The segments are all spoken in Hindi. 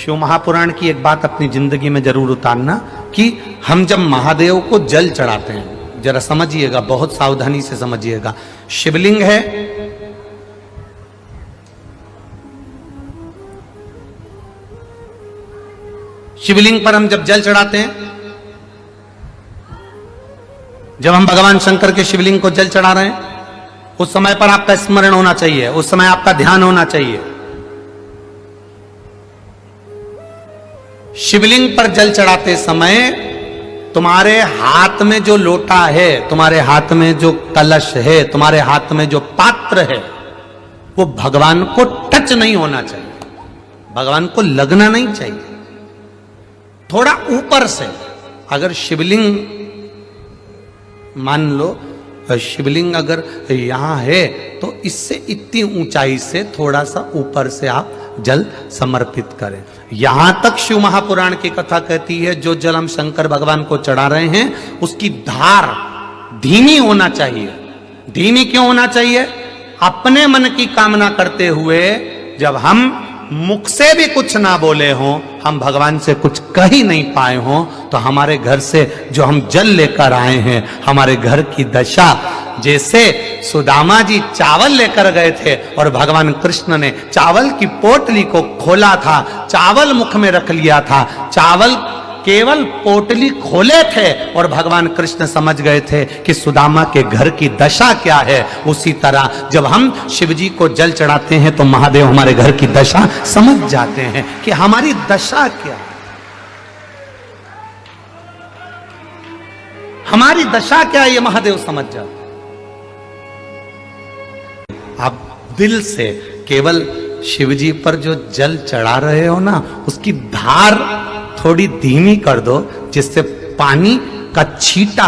शिव महापुराण की एक बात अपनी जिंदगी में जरूर उतारना कि हम जब महादेव को जल चढ़ाते हैं, जरा समझिएगा, बहुत सावधानी से समझिएगा। शिवलिंग है, शिवलिंग पर हम जब जल चढ़ाते हैं, जब हम भगवान शंकर के शिवलिंग को जल चढ़ा रहे हैं, उस समय पर आपका स्मरण होना चाहिए, उस समय आपका ध्यान होना चाहिए। शिवलिंग पर जल चढ़ाते समय तुम्हारे हाथ में जो लोटा है, तुम्हारे हाथ में जो कलश है, तुम्हारे हाथ में जो पात्र है, वो भगवान को टच नहीं होना चाहिए, भगवान को लगना नहीं चाहिए। थोड़ा ऊपर से, अगर शिवलिंग मान लो, शिवलिंग अगर यहां है तो इससे इतनी ऊंचाई से थोड़ा सा ऊपर से आप जल समर्पित करें। यहां तक शिव महापुराण की कथा कहती है जो जल हम शंकर भगवान को चढ़ा रहे हैं उसकी धार धीमी होना चाहिए। धीमी क्यों होना चाहिए? अपने मन की कामना करते हुए जब हम मुख से भी कुछ ना बोले हों, हम भगवान से कुछ कह ही नहीं पाए हों, तो हमारे घर से जो हम जल लेकर आए हैं, हमारे घर की दशा, जैसे सुदामा जी चावल लेकर गए थे और भगवान कृष्ण ने चावल की पोटली को खोला था, चावल मुख में रख लिया था, चावल केवल पोटली खोले थे और भगवान कृष्ण समझ गए थे कि सुदामा के घर की दशा क्या है। उसी तरह जब हम शिव जी को जल चढ़ाते हैं तो महादेव हमारे घर की दशा समझ जाते हैं कि हमारी दशा क्या है, हमारी दशा क्या है, ये महादेव समझ जाते। आप दिल से केवल शिव जी पर जो जल चढ़ा रहे हो ना, उसकी धार थोड़ी धीमी कर दो, जिससे पानी का छींटा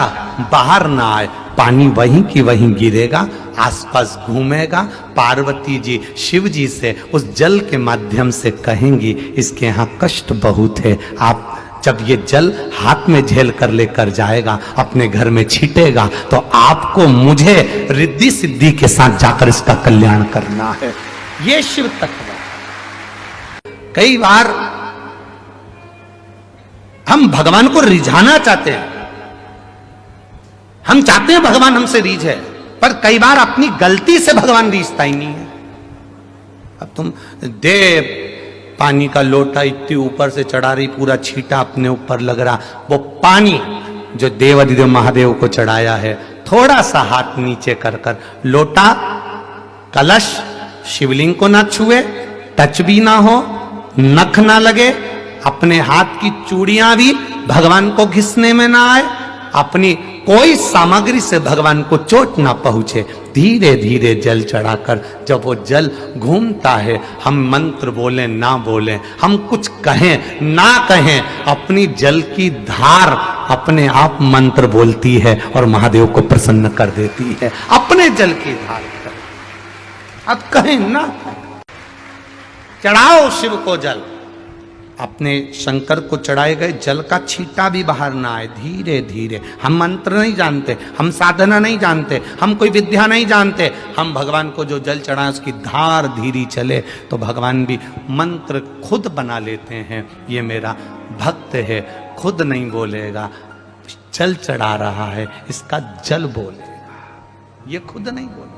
बाहर ना आए, पानी वहीं की वहीं गिरेगा, आसपास घूमेगा। पार्वती जी शिव जी से उस जल के माध्यम से कहेंगी इसके यहाँ कष्ट बहुत है, आप जब ये जल हाथ में झेल कर लेकर जाएगा, अपने घर में छीटेगा, तो आपको मुझे रिद्धि सिद्धि के साथ जाकर इसका कल्याण करना है। ये शिव तत्व। कई बार हम भगवान को रिझाना चाहते हैं, हम चाहते हैं भगवान हमसे रीझे, पर कई बार अपनी गलती से भगवान रीझता ही नहीं है। अब तुम देव पानी का लोटा इतनी ऊपर से चढ़ा रही, पूरा छींटा अपने ऊपर लग रहा, वो पानी जो देव अधिदेव महादेव को चढ़ाया है, थोड़ा सा हाथ नीचे कर कर, लोटा कलश शिवलिंग को ना छुए, टच भी ना हो, नख ना लगे, अपने हाथ की चूड़ियां भी भगवान को घिसने में ना आए, अपनी कोई सामग्री से भगवान को चोट ना पहुंचे। धीरे धीरे जल चढ़ाकर जब वो जल घूमता है, हम मंत्र बोलें ना बोलें, हम कुछ कहें ना कहें, अपनी जल की धार अपने आप मंत्र बोलती है और महादेव को प्रसन्न कर देती है। अपने जल की धार कर, अब कहें ना, चढ़ाओ शिव को जल। अपने शंकर को चढ़ाए गए जल का छींटा भी बाहर ना आए। धीरे धीरे, हम मंत्र नहीं जानते, हम साधना नहीं जानते, हम कोई विद्या नहीं जानते, हम भगवान को जो जल चढ़ाए उसकी धार धीरे चले तो भगवान भी मंत्र खुद बना लेते हैं। ये मेरा भक्त है, खुद नहीं बोलेगा, जल चढ़ा रहा है, इसका जल बोलेगा, ये खुद नहीं बोलेगा।